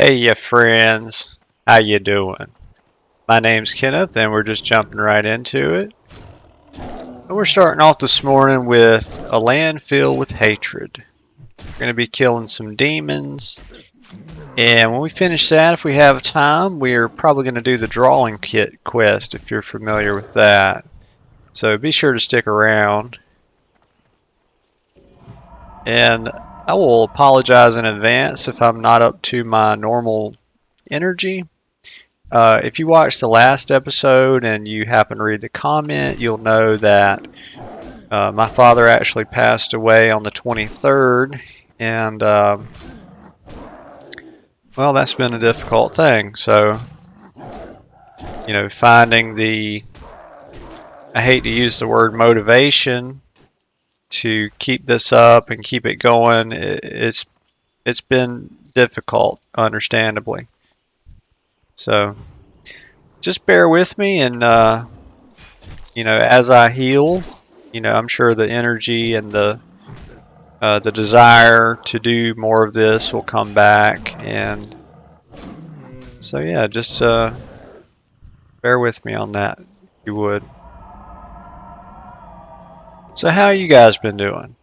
Hey, ya friends, how you doing? My name's Kenneth, and we're just jumping right into it. And we're starting off this morning with a land filled with hatred. We're going to be killing some demons, and when we finish that, if we have time, we're probably going to do the drawing kit quest, if you're familiar with that. So be sure to stick around. And I will apologize in advance if I'm not up to my normal energy. If you watched the last episode and you happen to read the comment, you'll know that my father actually passed away on the 23rd, and well, that's been a difficult thing. So, finding I hate to use the word motivation to keep this up and keep it going. It's been difficult, understandably. So, just bear with me, and as I heal, I'm sure the energy and the desire to do more of this will come back, and so yeah, just bear with me on that, if you would. So how you guys been doing?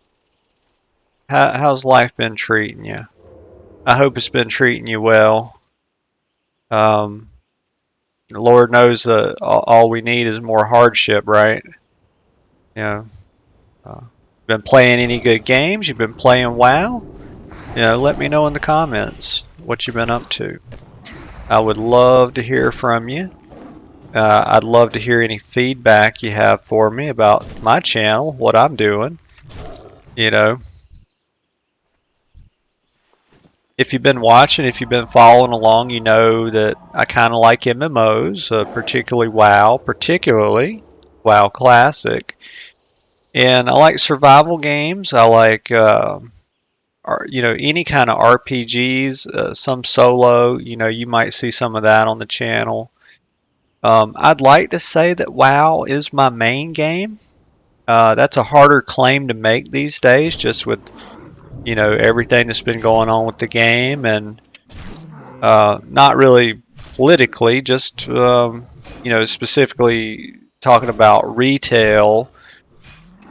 How's life been treating you? I hope it's been treating you well. The Lord knows that all we need is more hardship, right? Been playing any good games? You've been playing WoW? Let me know in the comments what you've been up to. I would love to hear from you. I'd love to hear any feedback you have for me about my channel, what I'm doing. If you've been watching, if you've been following along, you know that I kind of like MMOs, particularly WoW Classic. And I like survival games. I like, any kind of RPGs, some solo. You might see some of that on the channel. I'd like to say that WoW is my main game. That's a harder claim to make these days, just with everything that's been going on with the game, and not really politically, just specifically talking about retail.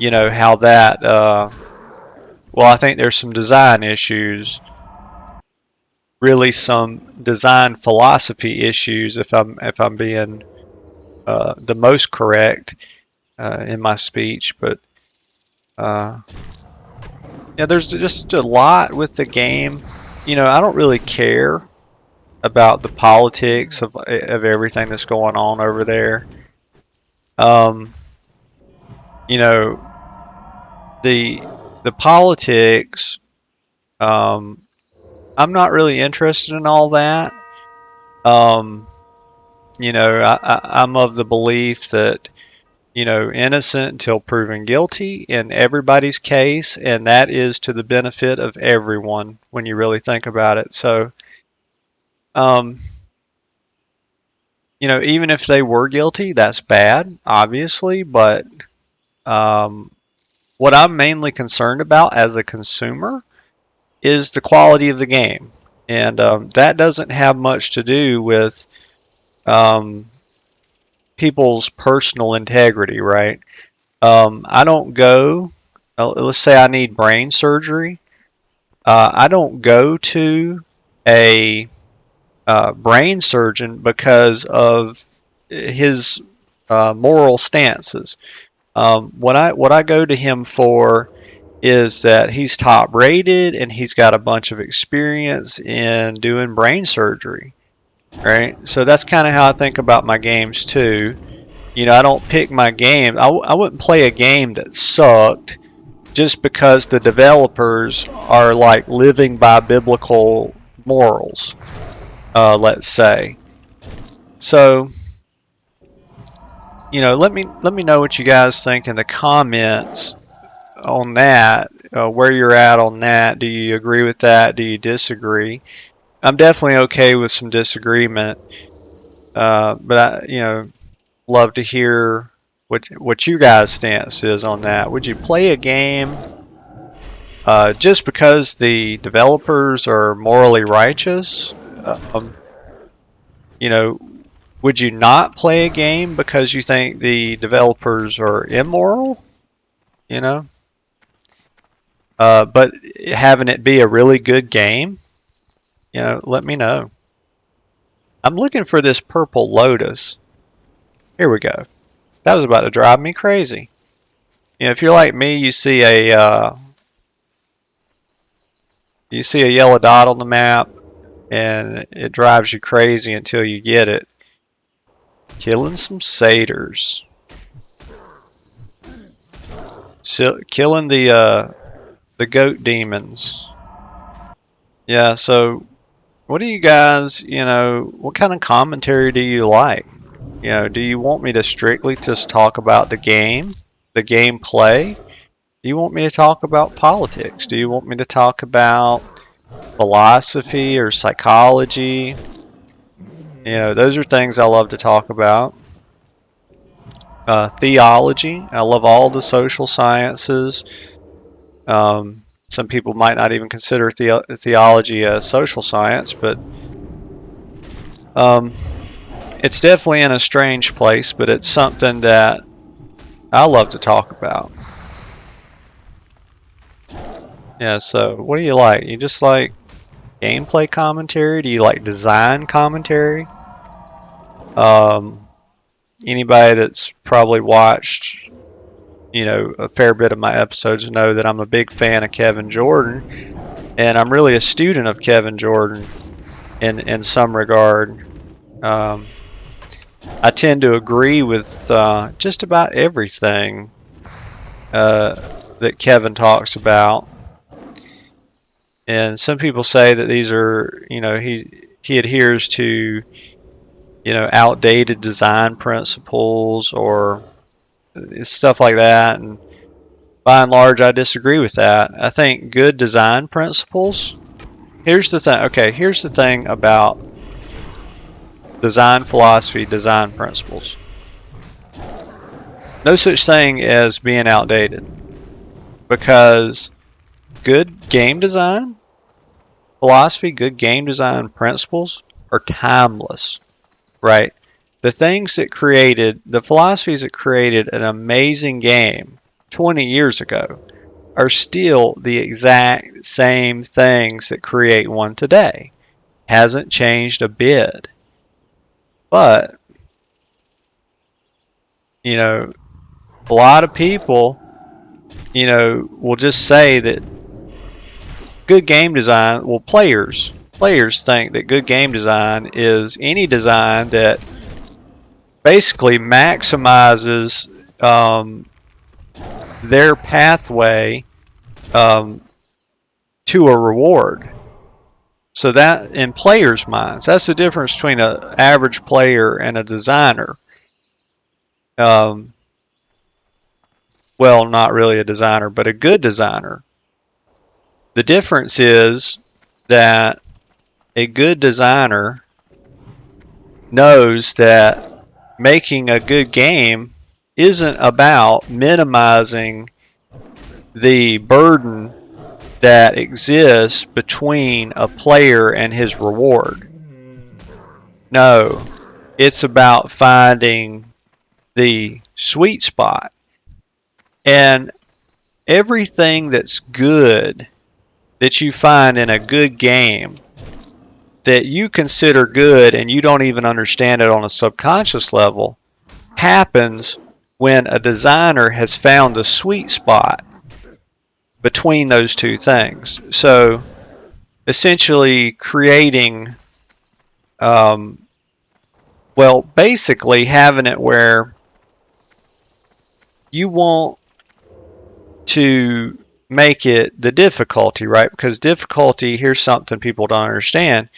How that. Well, I think there's some design issues. Really, some design philosophy issues. If I'm being the most correct in my speech, but yeah, there's just a lot with the game. I don't really care about the politics of everything that's going on over there. You know, the politics. I'm not really interested in all that. I'm of the belief that innocent until proven guilty in everybody's case, and that is to the benefit of everyone when you really think about it. So, even if they were guilty, that's bad, obviously, but what I'm mainly concerned about as a consumer is the quality of the game. And that doesn't have much to do with people's personal integrity, right? I don't go, let's say I need brain surgery. I don't go to a brain surgeon because of his moral stances. What I go to him for is that he's top rated and he's got a bunch of experience in doing brain surgery, right? So that's kind of how I think about my games too. I don't pick my game. I wouldn't play a game that sucked just because the developers are like living by biblical morals, let's say. So, let me know what you guys think in the comments on that. Where you're at on that. Do you agree with that? Do you disagree? I'm definitely okay with some disagreement, but I love to hear what you guys' stance is on that. Would you play a game just because the developers are morally righteous? You know, would you not play a game because you think the developers are immoral? You know, but having it be a really good game, let me know. I'm looking for this purple lotus. Here we go. That was about to drive me crazy. If you're like me, you see a yellow dot on the map, and it drives you crazy until you get it. Killing some satyrs. Killing the goat demons. Yeah, so what do you guys, what kind of commentary do you like? Do you want me to strictly just talk about the gameplay? Do you want me to talk about politics? Do you want me to talk about philosophy or psychology? Those are things I love to talk about. Theology. I love all the social sciences. Some people might not even consider theology a social science, but it's definitely in a strange place, but it's something that I love to talk about. Yeah, so what do you like? You just like gameplay commentary? Do you like design commentary? Anybody that's probably watched, a fair bit of my episodes know that I'm a big fan of Kevin Jordan, and I'm really a student of Kevin Jordan in some regard. I tend to agree with just about everything that Kevin talks about. And some people say that these are, he adheres to, outdated design principles or stuff like that. And by and large, I disagree with that. I think good design principles. Here's the thing. Okay, here's the thing about design philosophy, design principles. No such thing as being outdated, because good game design philosophy, good game design principles are timeless, right? The philosophies that created an amazing game 20 years ago are still the exact same things that create one today. Hasn't changed a bit. But, a lot of people, will just say that good game design, well, players think that good game design is any design that basically maximizes their pathway to a reward. So that, in players' minds, that's the difference between an average player and a designer. Well, not really a designer, but a good designer. The difference is that a good designer knows that making a good game isn't about minimizing the burden that exists between a player and his reward. No, it's about finding the sweet spot. And everything that's good that you find in a good game that you consider good and you don't even understand it on a subconscious level happens when a designer has found the sweet spot between those two things. So essentially creating, basically having it where you want to make it the difficulty, right? Because difficulty, here's something people don't understand,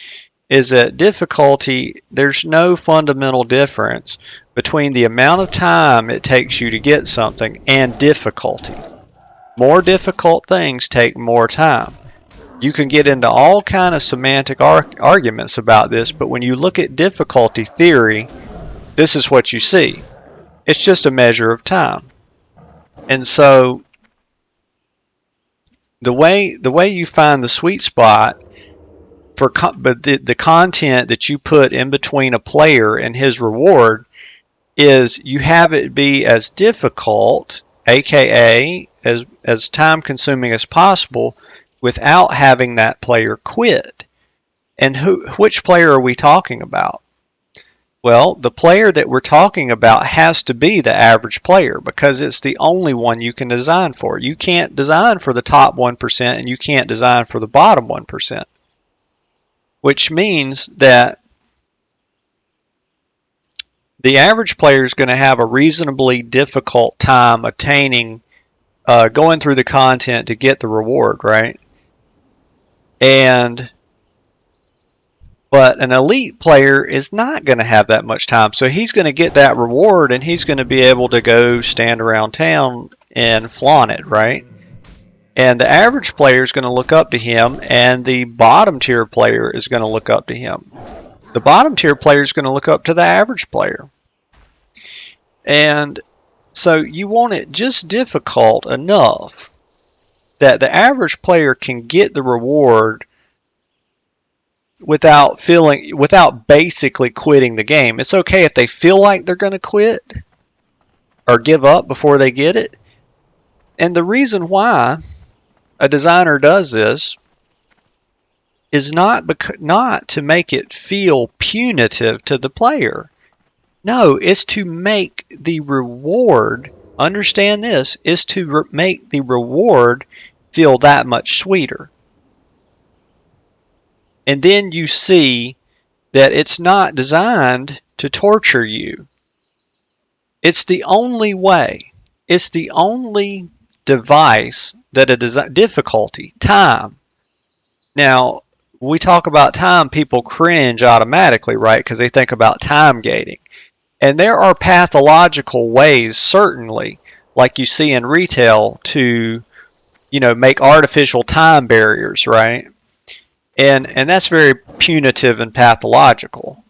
is that difficulty, there's no fundamental difference between the amount of time it takes you to get something and difficulty. More difficult things take more time. You can get into all kind of semantic arguments about this, but when you look at difficulty theory, this is what you see. It's just a measure of time. And so the way you find the sweet spot but the content that you put in between a player and his reward is you have it be as difficult, aka as time consuming as possible, without having that player quit. And which player are we talking about? Well, the player that we're talking about has to be the average player because it's the only one you can design for. You can't design for the top 1% and you can't design for the bottom 1%, which means that the average player is going to have a reasonably difficult time attaining, going through the content to get the reward, right? But an elite player is not going to have that much time. So he's going to get that reward and he's going to be able to go stand around town and flaunt it, right? And the average player is going to look up to him and the bottom tier player is going to look up to him. The bottom tier player is going to look up to the average player. And so you want it just difficult enough that the average player can get the reward without basically quitting the game. It's okay if they feel like they're going to quit or give up before they get it. And the reason why a designer does this is not to make it feel punitive to the player. No, it's to make the reward, understand this, is to make the reward feel that much sweeter. And then you see that it's not designed to torture you. It's the only way. It's the only device that difficulty, time. Now, when we talk about time, people cringe automatically, right? Because they think about time gating. And there are pathological ways, certainly, like you see in retail, to, make artificial time barriers, right? And that's very punitive and pathological.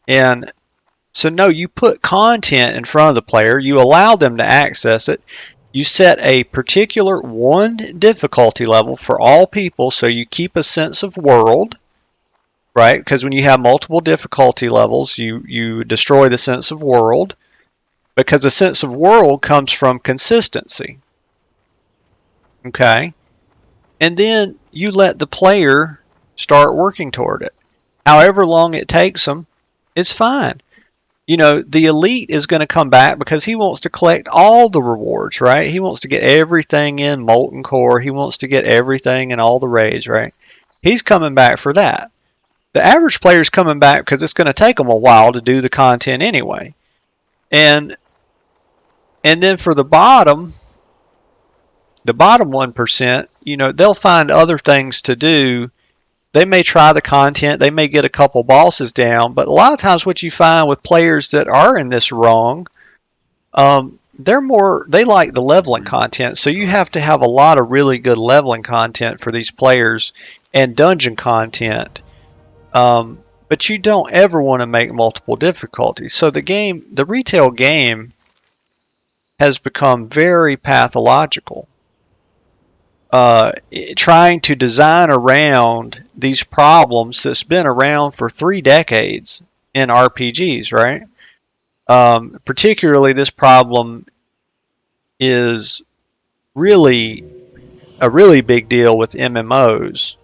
And so no, you put content in front of the player, you allow them to access it, you set a particular one difficulty level for all people so you keep a sense of world, right? Because when you have multiple difficulty levels, you destroy the sense of world, because the sense of world comes from consistency. Okay? And then you let the player start working toward it. However long it takes them, it's fine. The elite is going to come back because he wants to collect all the rewards, right? He wants to get everything in Molten Core. He wants to get everything in all the raids, right? He's coming back for that. The average player is coming back because it's going to take them a while to do the content anyway. And then for the bottom 1%, they'll find other things to do. They may try the content, they may get a couple bosses down, but a lot of times what you find with players that are in this wrong, they like the leveling content, so you have to have a lot of really good leveling content for these players and dungeon content. But you don't ever want to make multiple difficulties. So the retail game has become very pathological. Trying to design around these problems that's been around for 3 decades in RPGs, right? Particularly, this problem is really a really big deal with MMOs.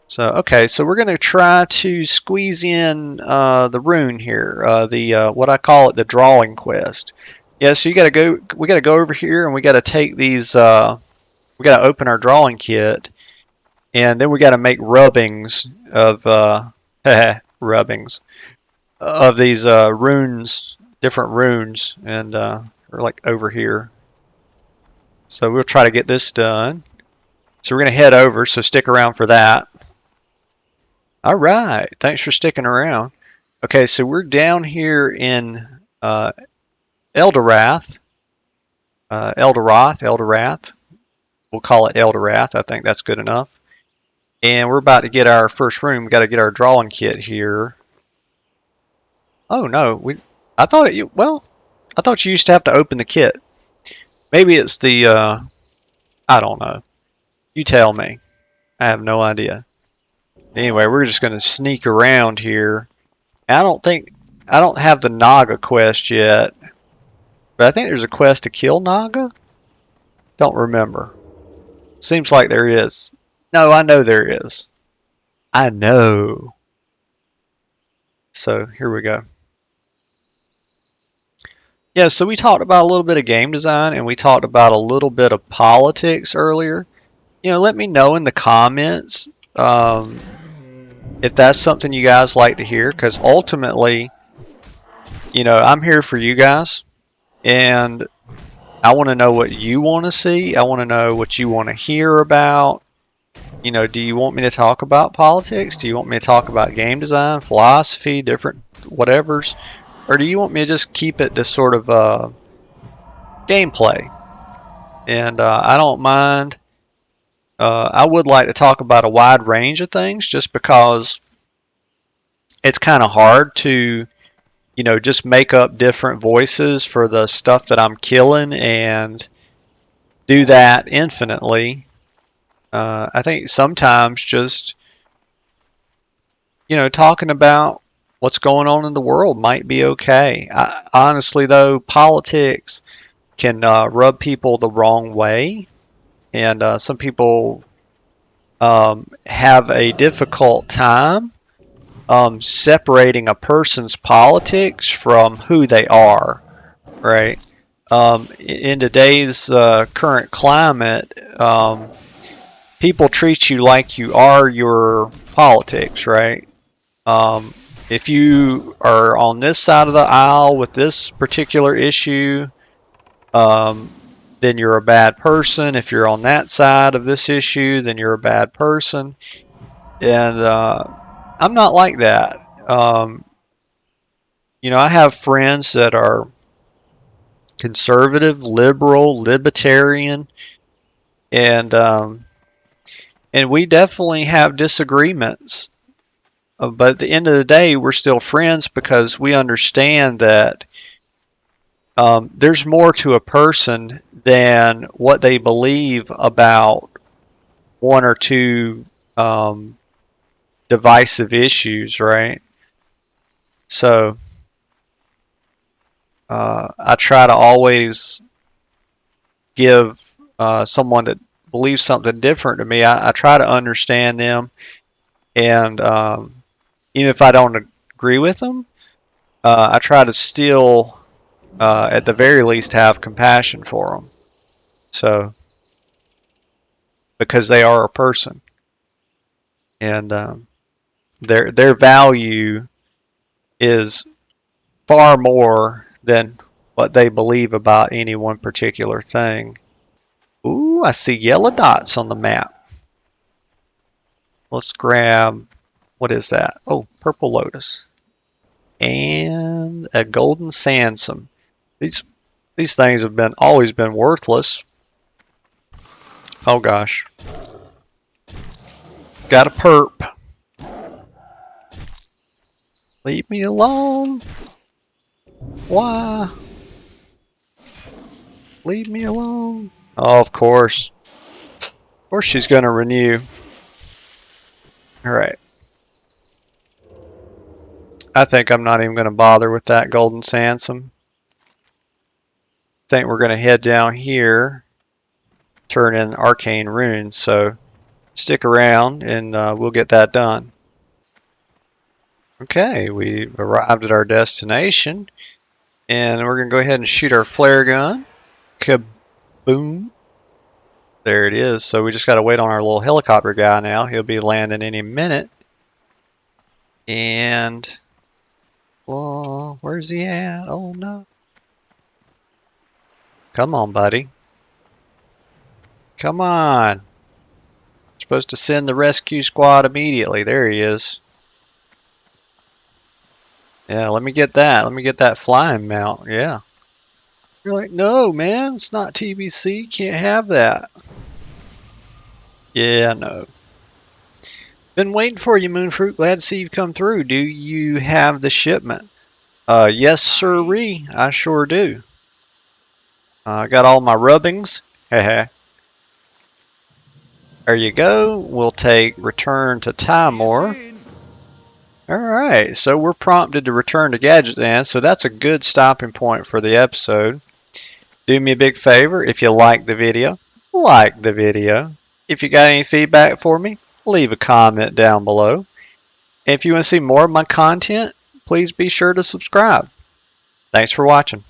So we're going to try to squeeze in the rune here, what I call it, the drawing quest. Yeah, so we got to go over here and we got to take these. We got to open our drawing kit, and then we got to make rubbings of rubbings of these runes, different runes, and we're like over here. So we'll try to get this done. So we're gonna head over. So stick around for that. All right, thanks for sticking around. Okay, so we're down here in Eldorath. Eldorath. We'll call it Eldorath. I think that's good enough. And we're about to get our first room. We got to get our drawing kit here. Oh no, I thought you used to have to open the kit. Maybe it's the I don't know. You tell me. I have no idea. Anyway, we're just going to sneak around here. I don't have the Naga quest yet, but I think there's a quest to kill Naga. Don't remember. Seems like there is. No, I know there is. I know. So here we go. Yeah, so we talked about a little bit of game design and we talked about a little bit of politics earlier. Let me know in the comments if that's something you guys like to hear, because ultimately, I'm here for you guys and I want to know what you want to see. I want to know what you want to hear about. Do you want me to talk about politics? Do you want me to talk about game design, philosophy, different whatevers? Or do you want me to just keep it to sort of gameplay? And I don't mind. I would like to talk about a wide range of things just because it's kind of hard to, just make up different voices for the stuff that I'm killing and do that infinitely. I think sometimes just, talking about what's going on in the world might be okay. Honestly, though, politics can rub people the wrong way, and some people have a difficult time separating a person's politics from who they are, right? In today's current climate, people treat you like you are your politics, right? Um, if you are on this side of the aisle with this particular issue, um, then you're a bad person. If you're on that side of this issue, then you're a bad person. And I'm not like that. I have friends that are conservative, liberal, libertarian, and we definitely have disagreements. But at the end of the day, we're still friends because we understand that there's more to a person than what they believe about one or two divisive issues, right? So I try to always give someone that believes something different to me, I try to understand them, and even if I don't agree with them, I try to still, at the very least, have compassion for them. So, because they are a person, and their value is far more than what they believe about any one particular thing. Ooh, I see yellow dots on the map. Let's grab, what is that? Oh, purple lotus. And a golden sandsome. These things have been always been worthless. Oh gosh. Got a perp. Leave me alone. Why? Leave me alone. Oh, of course. Of course she's going to renew. Alright. I think I'm not even going to bother with that golden sandsome. I think we're going to head down here, turn in arcane runes, so stick around and we'll get that done. Okay, we've arrived at our destination, and we're going to go ahead and shoot our flare gun. Kaboom. There it is. So we just got to wait on our little helicopter guy now. He'll be landing any minute. And, well, where's he at? Oh, no. Come on, buddy. Come on. Supposed to send the rescue squad immediately. There he is. Yeah, let me get that. Let me get that flying mount. Yeah. You're like, no, man, it's not TBC. Can't have that. Yeah, no. Been waiting for you, Moonfruit. Glad to see you've come through. Do you have the shipment? Yes, sirree. I sure do. I got all my rubbings. Heh. There you go. We'll take return to Timor. Alright, so we're prompted to return to Gadgetzan, so that's a good stopping point for the episode. Do me a big favor, if you like the video, like the video. If you got any feedback for me, leave a comment down below. And if you want to see more of my content, please be sure to subscribe. Thanks for watching.